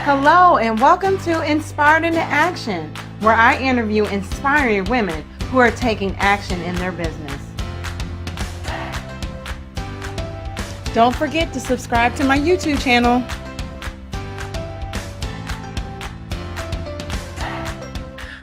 Hello, and welcome to Inspired into Action, where I interview inspiring women who are taking action in their business. Don't forget to subscribe to my YouTube channel.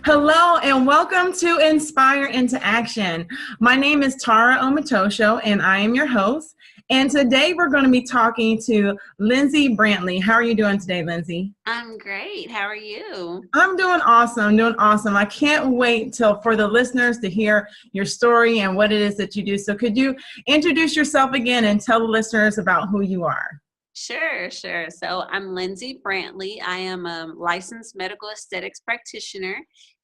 Hello, and welcome to Inspire into Action. My name is Tara Omatosho, and I am your host. And today we're going to be talking to Lindsay Brantley. How are you doing today, Lindsay? I'm great. How are you? I'm doing awesome. I can't wait for the listeners to hear your story and what it is that you do. So could you introduce yourself again and tell the listeners about who you are? Sure. So I'm Lindsay Brantley. I am a licensed medical aesthetics practitioner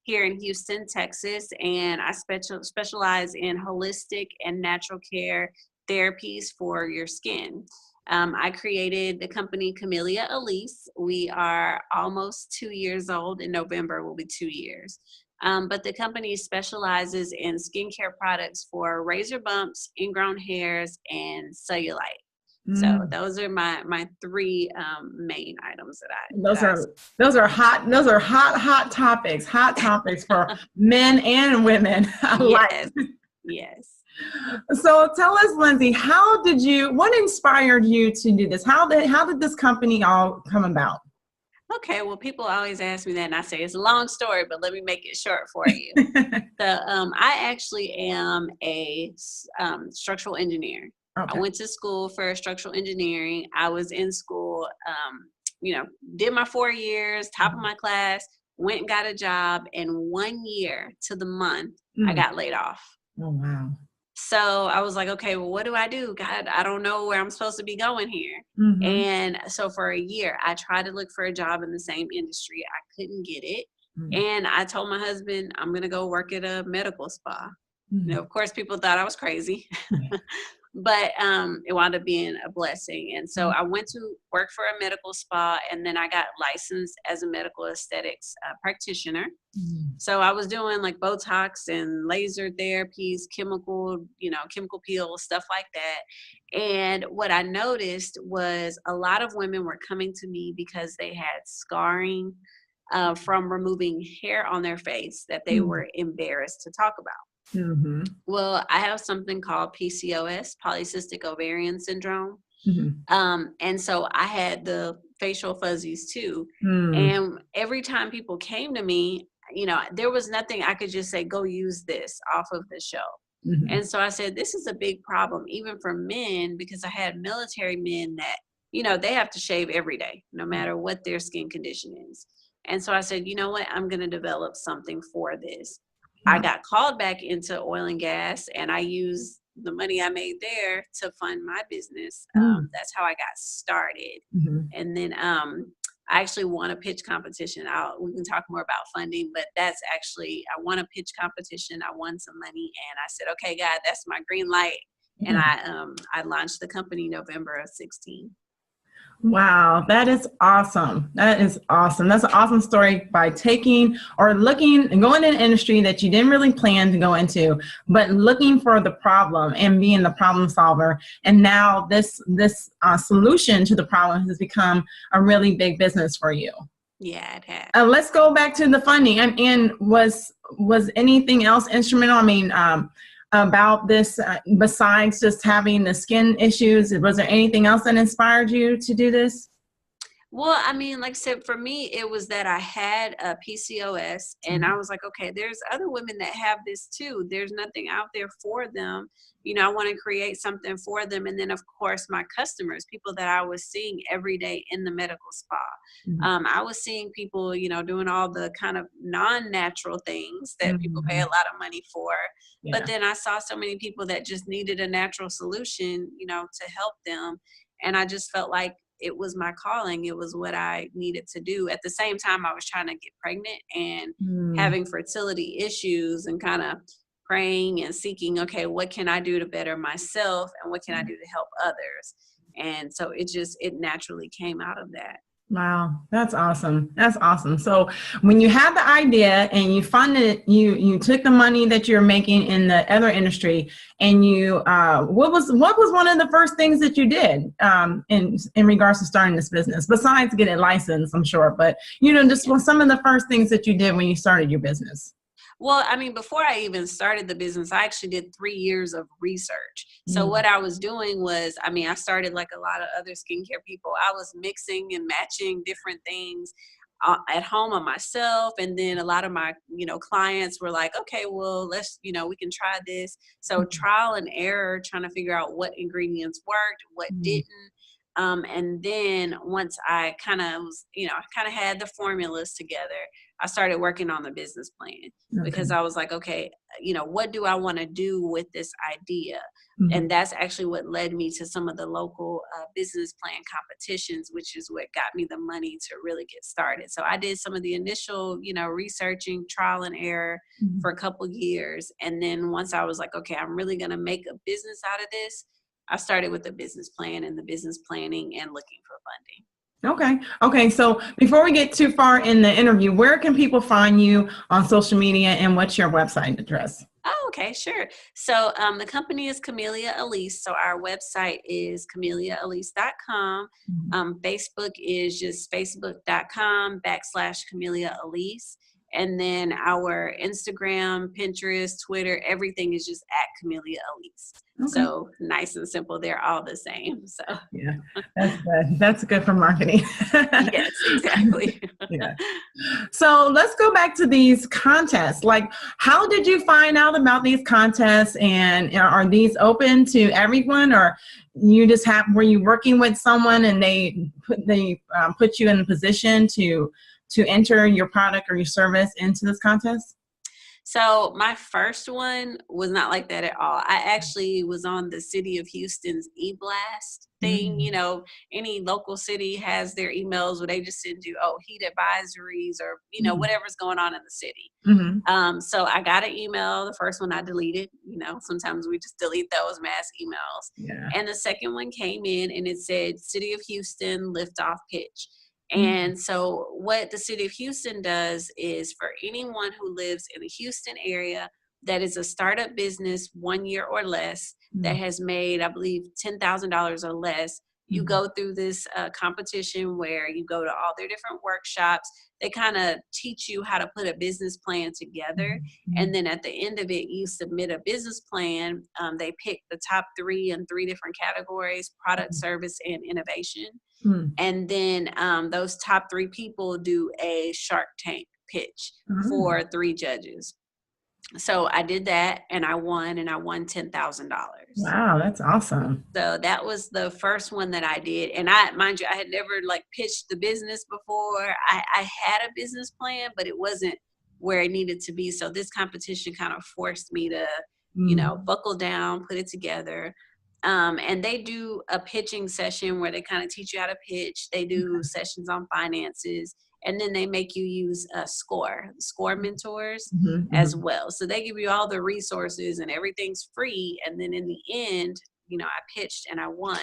here in Houston, Texas, and I specialize in holistic and natural care therapies for your skin. I created the company Camellia Elise. We are almost 2 years old. In November will be 2 years. But the company specializes in skincare products for razor bumps, ingrown hairs, and cellulite. So those are my three main items that I. Those are hot topics. Hot topics for men and women alike. Yes. So tell us, Lindsay, what inspired you to do this? How did this company all come about? Okay, well, people always ask me that, and I say it's a long story, but let me make it short for you. I actually am a structural engineer. Okay. I went to school for structural engineering. I was in school, did my 4 years, top of my class, went and got a job, and 1 year to the month, I got laid off. Oh, wow. So I was like, okay, well, what do I do? God, I don't know where I'm supposed to be going here. Mm-hmm. And so for a year, I tried to look for a job in the same industry. I couldn't get it. Mm-hmm. And I told my husband, I'm going to go work at a medical spa. Mm-hmm. Of course, people thought I was crazy. But it wound up being a blessing. And so I went to work for a medical spa, and then I got licensed as a medical aesthetics practitioner. So I was doing like Botox and laser therapies, chemical peels, stuff like that. And what I noticed was a lot of women were coming to me because they had scarring from removing hair on their face that they were embarrassed to talk about. Mm-hmm. Well, I have something called PCOS, polycystic ovarian syndrome. And so I had the facial fuzzies too. And every time people came to me, there was nothing I could just say, go use this off of the shelf. And so I said, this is a big problem, even for men, because I had military men that, they have to shave every day, no matter what their skin condition is. And so I said, you know what, I'm going to develop something for this. I got called back into oil and gas, and I used the money I made there to fund my business. That's how I got started. And then I actually won a pitch competition. We can talk more about funding, but I won a pitch competition. I won some money, and I said, okay, God, that's my green light. And I launched the company November of 2016. Wow, that is awesome. That's an awesome story by taking or looking and going in an industry that you didn't really plan to go into, but looking for the problem and being the problem solver. And now this solution to the problem has become a really big business for you. Yeah, it has. Let's go back to the funding. And was anything else instrumental? I mean, about this besides just having the skin issues? Was there anything else that inspired you to do this? Well, I mean, like I said, for me, it was that I had a PCOS, and I was like, okay, there's other women that have this too. There's nothing out there for them. I want to create something for them. And then, of course, my customers, people that I was seeing every day in the medical spa. I was seeing people, doing all the kind of non-natural things that people pay a lot of money for. Yeah. But then I saw so many people that just needed a natural solution, to help them. And I just felt like it was my calling. It was what I needed to do. At the same time, I was trying to get pregnant and having fertility issues and kind of praying and seeking, okay, what can I do to better myself and what can I do to help others? And so it naturally came out of that. Wow, that's awesome. That's awesome. So when you had the idea and you funded, you took the money that you're making in the other industry, and you what was one of the first things that you did in regards to starting this business besides getting licensed, I'm sure, but just some of the first things that you did when you started your business. Well, I mean, before I even started the business, I actually did 3 years of research. So Mm, what I was doing was, I mean, I started like a lot of other skincare people. I was mixing and matching different things at home on myself. And then a lot of my, clients were like, okay, well, let's, we can try this. So trial and error, trying to figure out what ingredients worked, what mm, didn't. And then once I kind of was, I kind of had the formulas together, I started working on the business plan okay. because I was like, okay, what do I want to do with this idea? Mhm. And that's actually what led me to some of the local business plan competitions, which is what got me the money to really get started. So I did some of the initial, researching, trial and error Mhm. for a couple years. And then once I was like, okay, I'm really going to make a business out of this, I started with the business plan and the business planning and looking for funding. Okay. Okay. So before we get too far in the interview, where can people find you on social media, and what's your website address? Oh, okay, sure. So the company is Camellia Elise. So our website is CameliaElise.com. Mhm. Facebook is just Facebook.com/Camellia Elise. And then our Instagram, Pinterest, Twitter, everything is just at Camellia Elise. Okay. So nice and simple. They're all the same. So Yeah, that's good. That's good for marketing. yes, exactly. Yeah. So let's go back to these contests. Like, how did you find out about these contests, and are these open to everyone, or were you working with someone and they put you in a position to enter your product or your service into this contest? So my first one was not like that at all. I actually was on the city of Houston's e-blast thing. Mm, Any local city has their emails where they just send you, heat advisories or, mm, whatever's going on in the city. mhm. So I got an email. The first one I deleted. Sometimes we just delete those mass emails. Yeah. And the second one came in and it said City of Houston liftoff pitch. Mm, And so what the City of Houston does is for anyone who lives in the Houston area that is a startup business 1 year or less that mm, has made, I believe, $10,000 or less, you mm, go through this competition where you go to all their different workshops. They kind of teach you how to put a business plan together. mm, And then at the end of it, you submit a business plan. They pick the top three in three different categories: product, service, and innovation. mm, And then those top three people do a Shark Tank pitch mm. for three judges. So I did that and I won $10,000. Wow, that's awesome. So that was the first one that I did. And mind you, I had never like pitched the business before. I had a business plan, but it wasn't where it needed to be. So this competition kind of forced me to, Mm, buckle down, put it together. And they do a pitching session where they kind of teach you how to pitch. They do sessions on finances, and then they make you use a score mentors mhm, as mhm. well. So they give you all the resources and everything's free. And then in the end, I pitched and I won.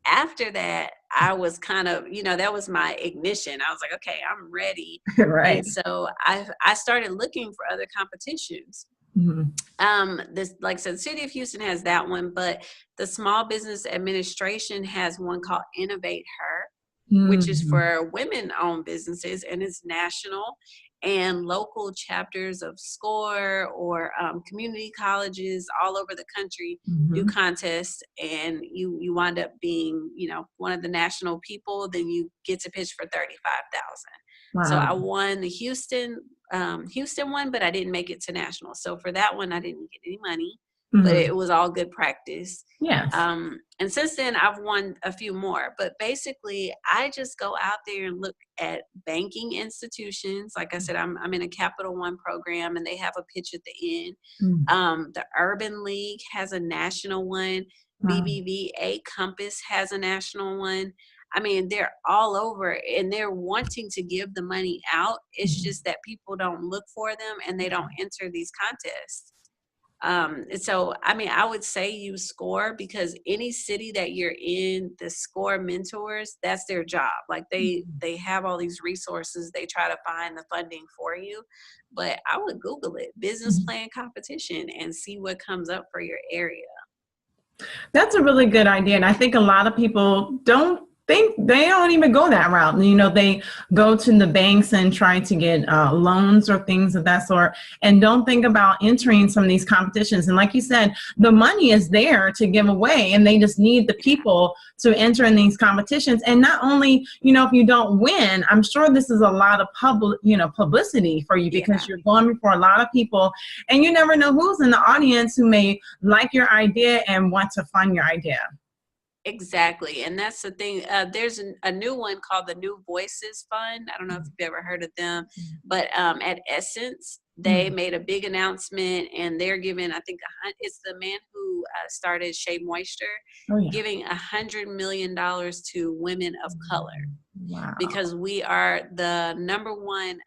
After that, I was kind of, that was my ignition. I was like, okay, I'm ready. And Right. so I started looking for other competitions. Mhm, This, like I said, City of Houston has that one, but the Small Business Administration has one called Innovate Her, which is mhm, for women-owned businesses, and it's national. And local chapters of SCORE or community colleges all over the country do mhm. contests, and you wind up being, one of the national people. Then you get to pitch for 35,000. So Wow. I won the Houston one, but I didn't make it to national. So for that one, I didn't get any money, but Mhm. it was all good practice. Yes. And since then, I've won a few more. But basically, I just go out there and look at banking institutions. Like I said, I'm in a Capital One program, and they have a pitch at the end. Mm. The Urban League has a national one. Wow. BBVA Compass has a national one. I mean, they're all over and they're wanting to give the money out. It's Mhm. just that people don't look for them and they don't enter these contests. So, I mean, I would say use SCORE, because any city that you're in, the SCORE mentors, that's their job. Like they have all these resources. They try to find the funding for you. But I would Google it, business Mhm. plan competition, and see what comes up for your area. That's a really good idea. And I think a lot of people don't think, they don't even go that route. You know, they go to the banks and try to get loans or things of that sort, and don't think about entering some of these competitions. And like you said, the money is there to give away, and they just need the people to enter in these competitions. And not only, you know, if you don't win, I'm sure this is a lot of publicity for you, Yeah. because you're going before a lot of people, and you never know who's in the audience who may like your idea and want to fund your idea. Exactly. And that's the thing. There's a new one called the New Voices Fund. I don't know if you've ever heard of them, but at Essence, they Mm. made a big announcement, and they're giving, I think, it's the man who started Shea Moisture, Oh yeah. giving $100 million to women of color, Wow. because we are the number one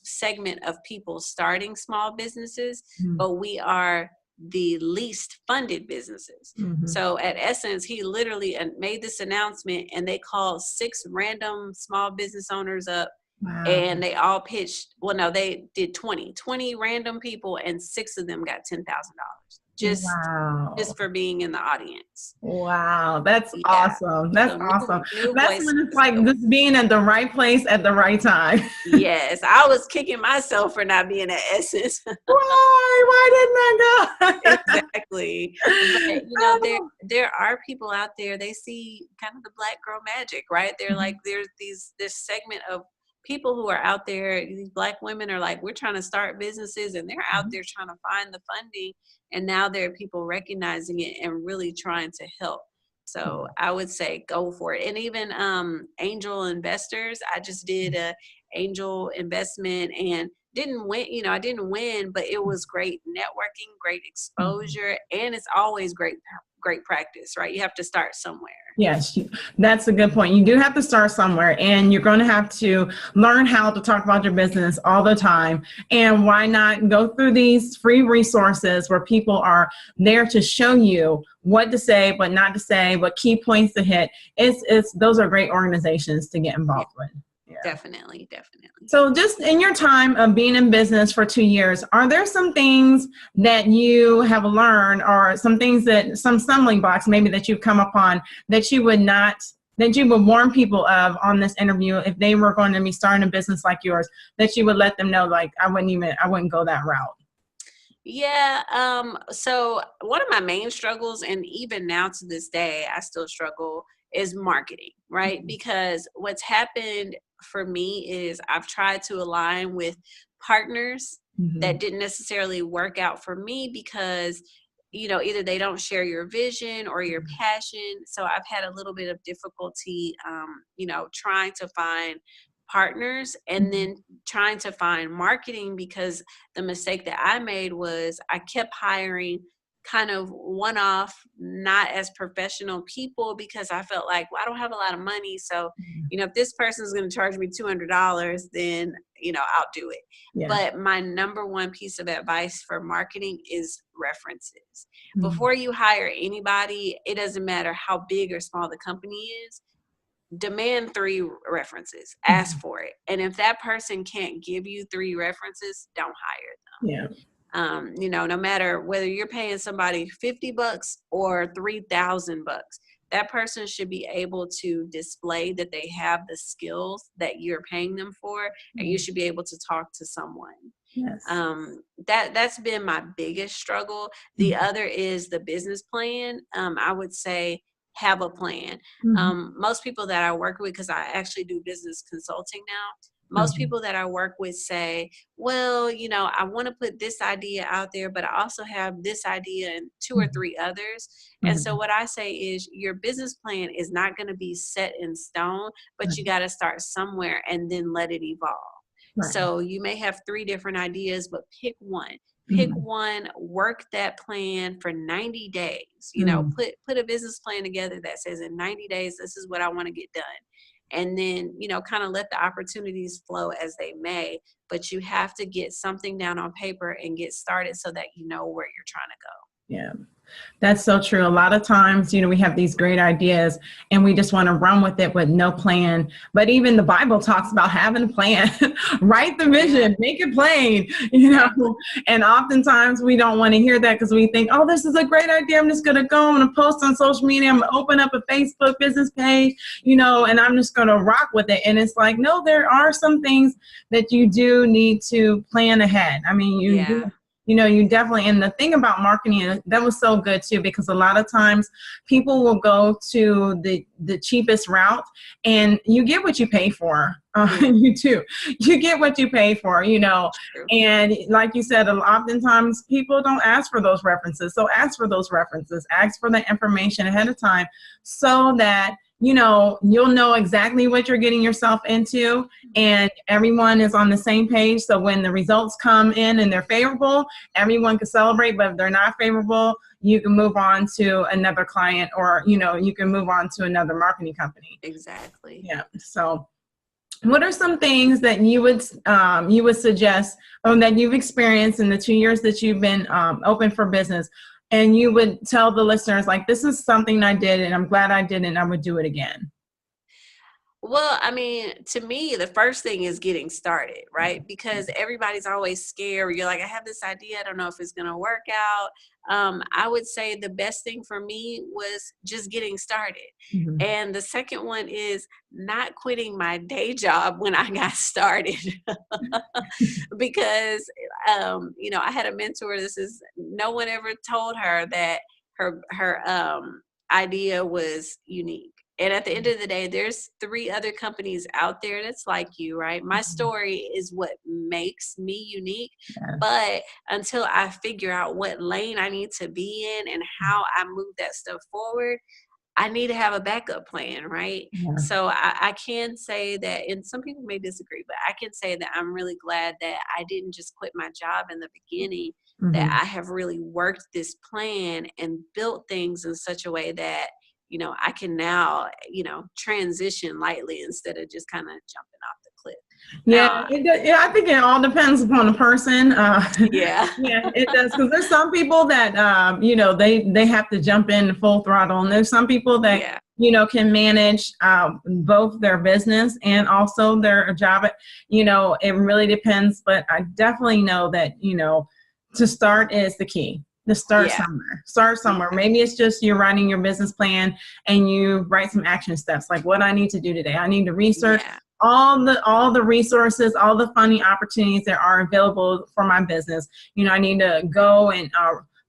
segment of people starting small businesses, Mm. but we are the least funded businesses. Mhm. So at Essence, he literally made this announcement, and they called 6 random small business owners up, Wow. and they all pitched. Well, no, they did 20 random people, and 6 of them got $10,000 Wow. just for being in the audience. Wow. That's Yeah. awesome. That's So awesome. New That's Voices. when it's like just being at the right place at the right time. Yes, I was kicking myself for not being at Essence. Why didn't I go? Exactly. But you know, there are people out there, they see kind of the Black girl magic, right? They're like, there's this segment of people who are out there, these Black women are like, we're trying to start businesses, and they're out there trying to find the funding, and now there are people recognizing it and really trying to help. So I would say go for it. And even angel investors, I just did a angel investment and didn't win. You know, I didn't win, but it was great networking, great exposure, and it's always great practice, right? You have to start somewhere. Yes, that's a good point. You do have to start somewhere, and you're going to have to learn how to talk about your business all the time. And why not go through these free resources where people are there to show you what to say, but not to say, what key points to hit. Those are great organizations to get involved with. Yeah. Definitely. So just in your time of being in business for 2 years, are there some things that you have learned, or some things some stumbling blocks maybe that you've come upon that you would warn people of on this interview, if they were going to be starting a business like yours, that you would let them know, like, I wouldn't go that route? Yeah. So one of my main struggles, and even now to this day, I still struggle, is marketing, right? Because what's happened for me is I've tried to align with partners that didn't necessarily work out for me, because you know, either they don't share your vision or your passion. So I've had a little bit of difficulty, you know, trying to find partners, and then trying to find marketing, because the mistake that I made was I kept hiring kind of one-off, not as professional people, because I felt like, well, I don't have a lot of money, so you know, if this person is going to charge me $200, then you know, I'll do it. Yeah. But my number one piece of advice for marketing is references. Mhm. Before you hire anybody, it doesn't matter how big or small the company is, demand 3 references, ask for it. And if that person can't give you 3 references, don't hire them. Yeah. You know, no matter whether you're paying somebody $50 or $3,000, that person should be able to display that they have the skills that you're paying them for, and you should be able to talk to someone. Yes. That's been my biggest struggle. The other is the business plan. I would say have a plan. Most people that I work with, because I actually do business consulting now, most people that I work with say, well, you know, I want to put this idea out there, but I also have this idea and 2 or 3 others. And so what I say is, your business plan is not going to be set in stone, but you got to start somewhere and then let it evolve. Right. So you may have 3 different ideas, but pick one. Pick one, work that plan for 90 days. You know, put a business plan together that says, in 90 days, this is what I want to get done. and then, kind of let the opportunities flow as they may. But you have to get something down on paper and get started so that you know where you're trying to go. Yeah. That's so true. A lot of times, we have these great ideas and we just want to run with it with no plan. But even the Bible talks about having a plan. Write the vision, make it plain, and oftentimes we don't want to hear that because we think, oh, this is a great idea. I'm just going to go and post on social media. I'm going to open up a Facebook business page, and I'm just going to rock with it. And it's like, no, there are some things that you do need to plan ahead. I mean, you do. You definitely, and the thing about marketing, that was so good too, because a lot of times people will go to the cheapest route and you get what you pay for. You do. You get what you pay for, and like you said, oftentimes people don't ask for those references. So ask for those references, ask for the information ahead of time so that you'll know exactly what you're getting yourself into and everyone is on the same page. So when the results come in and they're favorable, everyone can celebrate, but if they're not favorable, you can move on to another client or, you can move on to another marketing company. Exactly. Yeah. So what are some things that you would suggest or that you've experienced in the 2 years that you've been open for business? And you would tell the listeners, like, this is something I did and I'm glad I did it and I would do it again. Well, I mean, to me, the first thing is getting started, right? Because everybody's always scared. You're like, I have this idea. I don't know if it's going to work out. I would say the best thing for me was just getting started. Mm-hmm. And the second one is not quitting my day job when I got started. Because, I had a mentor. No one ever told her that her idea was unique. And at the end of the day, there's 3 other companies out there that's like you, right? My story is what makes me unique. Yeah. But until I figure out what lane I need to be in and how I move that stuff forward, I need to have a backup plan, right? Yeah. So I can say that, and some people may disagree, but I can say that I'm really glad that I didn't just quit my job in the beginning, mm-hmm. that I have really worked this plan and built things in such a way that I can now, transition lightly instead of just kind of jumping off the cliff. Yeah, I think it all depends upon the person. Yeah, it does. Because there's some people that, they have to jump in full throttle. And there's some people that, can manage both their business and also their job. It really depends. But I definitely know that, to start is the key. To start somewhere. Maybe it's just you're writing your business plan and you write some action steps, like what I need to do today. I need to research all the resources, all the funding opportunities that are available for my business. I need to go and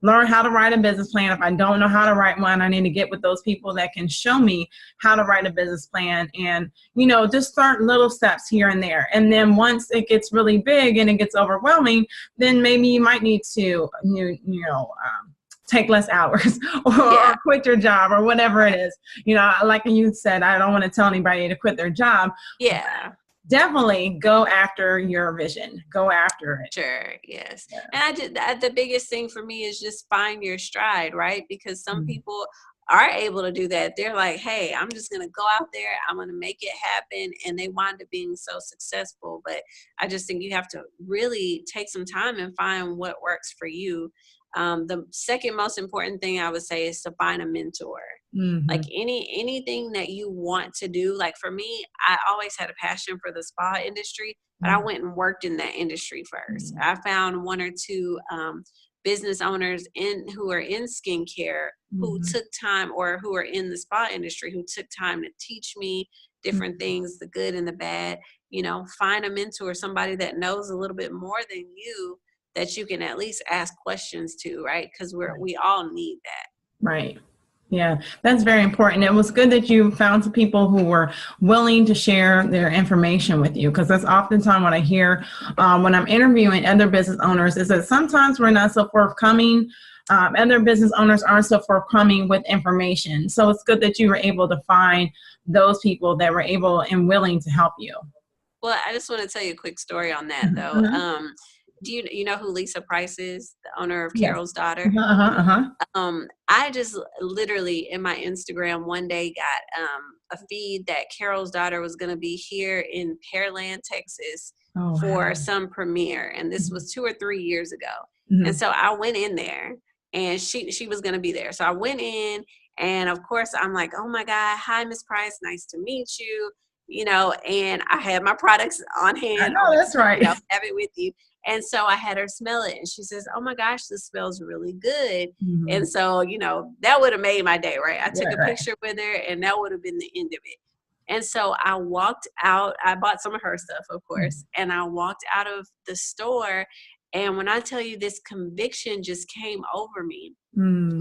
learn how to write a business plan. If I don't know how to write one, I need to get with those people that can show me how to write a business plan and, just start little steps here and there. And then once it gets really big and it gets overwhelming, then maybe you might need to, take less hours or quit your job or whatever it is. Like you said, I don't want to tell anybody to quit their job. Yeah. Definitely go after your vision. Go after it. Sure. Yes. Yeah. And the biggest thing for me is just find your stride, right? Because some people are able to do that. They're like, hey, I'm just going to go out there. I'm going to make it happen. And they wind up being so successful. But I just think you have to really take some time and find what works for you. The second most important thing I would say is to find a mentor. Mm-hmm. Like anything that you want to do. Like for me, I always had a passion for the spa industry, but I went and worked in that industry first. Mm-hmm. I found 1 or 2 business owners who are in skincare who took time, or who are in the spa industry who took time to teach me different things, the good and the bad. Find a mentor, somebody that knows a little bit more than you, that you can at least ask questions to, right? Because we all need that. Right. Yeah, that's very important. It was good that you found some people who were willing to share their information with you, because that's oftentimes what I hear when I'm interviewing other business owners is that sometimes we're not so forthcoming. Other business owners aren't so forthcoming with information. So it's good that you were able to find those people that were able and willing to help you. Well, I just want to tell you a quick story on that, though. you know who Lisa Price is, the owner of Yes. Carol's Daughter? I just literally in my Instagram one day got a feed that Carol's Daughter was going to be here in Pearland, Texas for some premiere, and this was 2 or 3 years ago. And so I went in there, and she was going to be there. So I went in, and of course I'm like, oh my God, hi Miss Price, nice to meet you. You know, and I had my products on hand. I know, that's right. You know, have it with you. And so I had her smell it, and she says, oh my gosh, this smells really good. And so, you know, that would have made my day, right? I took a picture with her, and that would have been the end of it. And so I walked out, I bought some of her stuff, of course, and I walked out of the store. And when I tell you, this conviction just came over me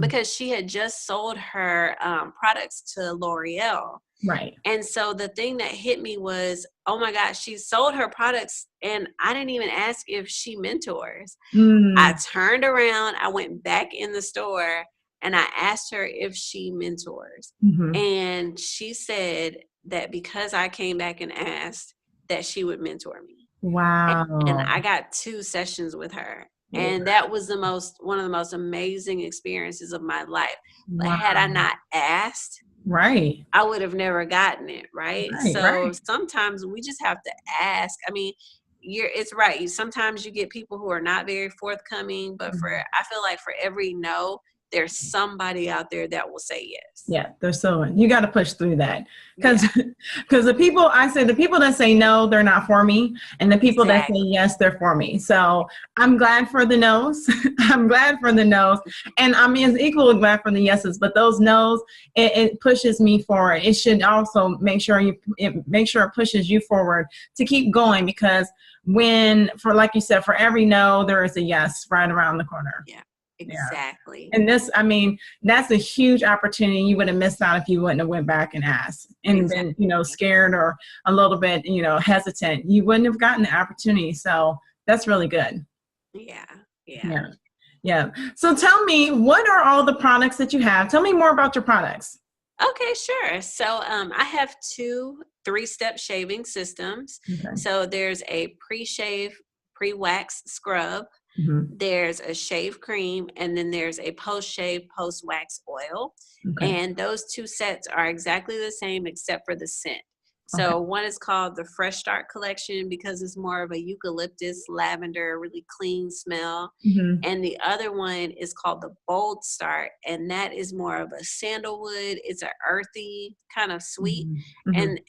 because she had just sold her products to L'Oreal. Right. And so the thing that hit me was, oh my gosh, she sold her products, and I didn't even ask if she mentors. I turned around, I went back in the store, and I asked her if she mentors. And she said that because I came back and asked, that she would mentor me. Wow. And I got 2 sessions with her. And that was one of the most amazing experiences of my life. But had I not asked, I would have never gotten it, right? So sometimes we just have to ask. I mean, it's right. Sometimes you get people who are not very forthcoming, but I feel like for every no, there's somebody out there that will say yes. Yeah, there's someone. You got to push through that, because the people that say no, they're not for me, and the people that say yes, they're for me. So I'm glad for the no's. I'm glad for the no's, and I'm equally glad for the yeses. But those no's, it pushes me forward. It should also make sure it pushes you forward to keep going, because like you said, for every no, there is a yes right around the corner. Yeah. Exactly. And that's a huge opportunity you would have missed out if you wouldn't have went back and asked and been, scared or a little bit, hesitant. You wouldn't have gotten the opportunity. So that's really good. Yeah. So tell me, what are all the products that you have? Tell me more about your products. Okay, sure. So I have 2 3-step shaving systems. So there's a pre-shave, pre-wax scrub. There's a shave cream, and then there's a post-shave, post-wax oil. And those 2 sets are exactly the same except for the scent. So one is called the Fresh Start Collection because it's more of a eucalyptus, lavender, really clean smell. And the other one is called the Bold Start, and that is more of a sandalwood. It's an earthy, kind of sweet. And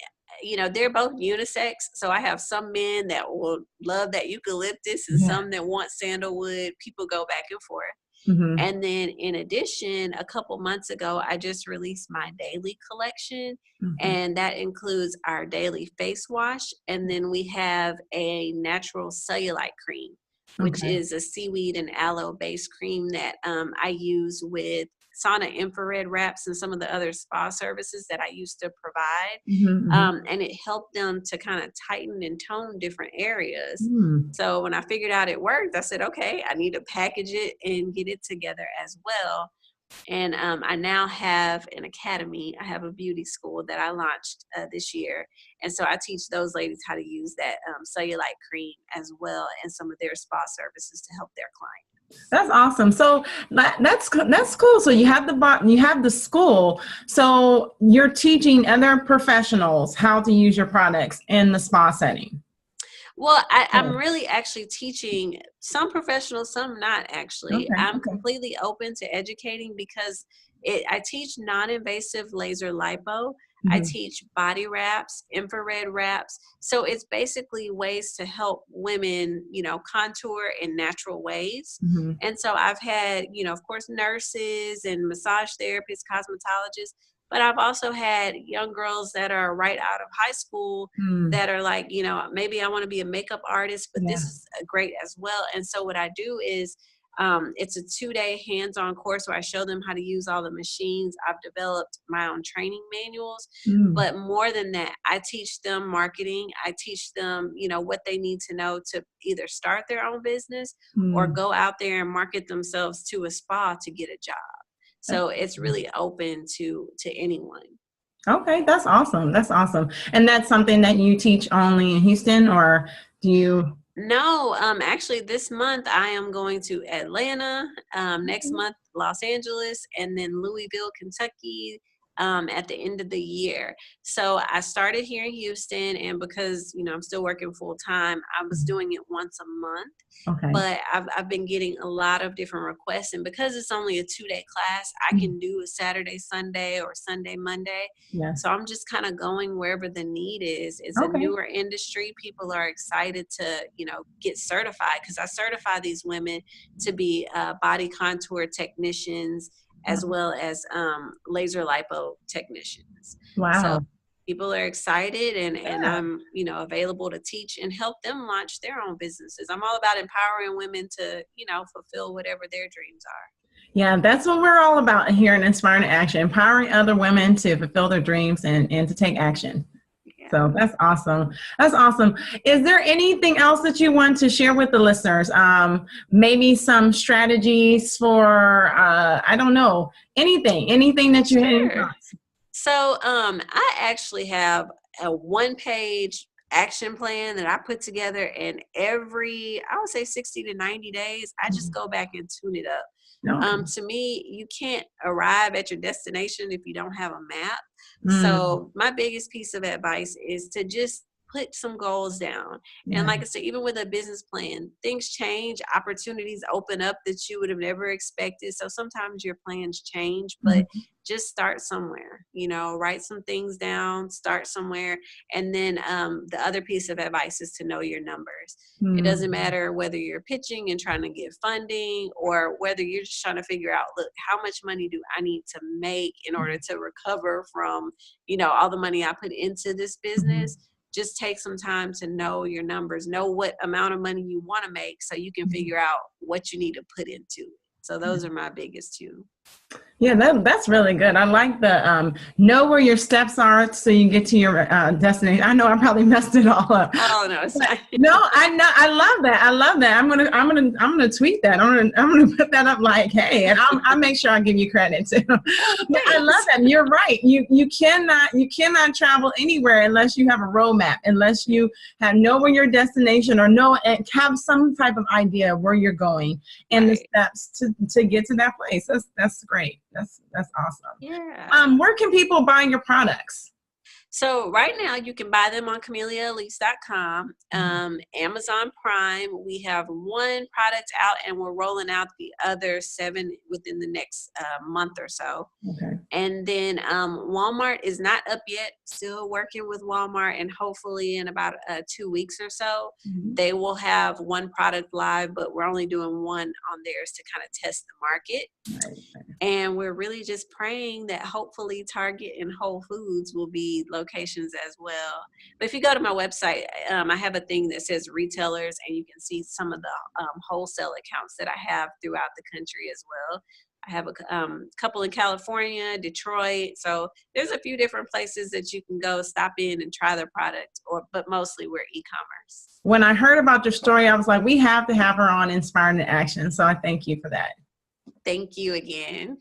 they're both unisex. So I have some men that will love that eucalyptus and some that want sandalwood. People go back and forth. And then in addition, a couple months ago, I just released my daily collection, and that includes our daily face wash. And then we have a natural cellulite cream, which is a seaweed and aloe based cream that I use with sauna infrared wraps and some of the other spa services that I used to provide. And it helped them to kind of tighten and tone different areas. So when I figured out it worked, I said, okay, I need to package it and get it together as well. And I now have an academy. I have a beauty school that I launched this year. And so I teach those ladies how to use that cellulite cream as well and some of their spa services to help their clients. That's awesome. So that's cool. So you have the school. So you're teaching other professionals how to use your products in the spa setting. Well, I'm really actually teaching some professionals, some not actually. I'm completely open to educating because I teach non-invasive laser lipo. I teach body wraps, infrared wraps. So it's basically ways to help women, contour in natural ways. And so I've had, of course, nurses and massage therapists, cosmetologists, but I've also had young girls that are right out of high school that are like, maybe I want to be a makeup artist, but this is great as well. And so what I do is it's a 2-day hands-on course where I show them how to use all the machines. I've developed my own training manuals, but more than that, I teach them marketing. I teach them, what they need to know to either start their own business or go out there and market themselves to a spa to get a job. So it's really open to anyone. Okay, that's awesome. That's awesome. And that's something that you teach only in Houston, or do you? No, actually this month I am going to Atlanta, next Mhm. month Los Angeles, and then Louisville, Kentucky, at the end of the year. So I started here in Houston, and because, I'm still working full time, I was doing it once a month. Okay. But I've been getting a lot of different requests, and because it's only a 2-day class, I Mhm. can do a Saturday, Sunday, or Sunday, Monday. Yes. So I'm just kind of going wherever the need is. It's a Okay. newer industry. People are excited to, get certified because I certify these women to be body contour technicians as Oh, well as laser lipo technicians. So wow. people are excited, and Yeah. I'm, available to teach and help them launch their own businesses. I'm all about empowering women to, fulfill whatever their dreams are. Yeah, that's what we're all about here in Inspiring Action, empowering other women to fulfill their dreams and to take action. Yeah. So that's awesome. That's awesome. Is there anything else that you want to share with the listeners? Maybe some strategies for, I don't know, anything that you had in Sure. thoughts? So I actually have a 1-page action plan that I put together, and I would say 60 to 90 days, I just Mhm. go back and tune it up. Okay. To me, you can't arrive at your destination if you don't have a map. Mm, So my biggest piece of advice is to just put some goals down. And yeah. like I said, even with a business plan, things change, opportunities open up that you would have never expected. So sometimes your plans change, but Mhm. just start somewhere, write some things down, start somewhere. And then the other piece of advice is to know your numbers. It doesn't Mm, matter whether you're pitching and trying to get funding, or whether you're just trying to figure out, look, how much money do I need to make in order to recover from, all the money I put into this mhm. business. Just take some time to know your numbers, know what amount of money you want to make so you can Mhm. figure out what you need to put into it. So those are my biggest two. Yeah, that's really good. I like the know where your steps are so you get to your destination. I know I probably messed it all up. Oh no, it's But fine. no, I know. I love that. I love that. I'm gonna tweet that. I'm gonna put that up like, hey, and I'll make sure I give you credit too. Oh, But I love thanks. that. You're right. You cannot travel anywhere unless you have a roadmap, unless you know where your destination or know and have some type of idea of where you're going and the Right. steps to get to that place. That's great. That's awesome. Yeah. Where can people buy your products? So right now you can buy them on CameliaElise.com, Amazon Prime. We have one product out, and we're rolling out the other 7 within the next month or so. Okay. And then Walmart is not up yet. Still working with Walmart, and hopefully in about 2 weeks or so, Mhm. they will have one product live. But we're only doing one on theirs to kind of test the market. Right. And we're really just praying that hopefully Target and Whole Foods will be locations as well. But if you go to my website, I have a thing that says retailers, and you can see some of the wholesale accounts that I have throughout the country as well. I have a couple in California, Detroit. So there's a few different places that you can go, stop in, and try their product. But mostly we're e-commerce. When I heard about your story, I was like, we have to have her on Inspiring to Action. So I thank you for that. Thank you again.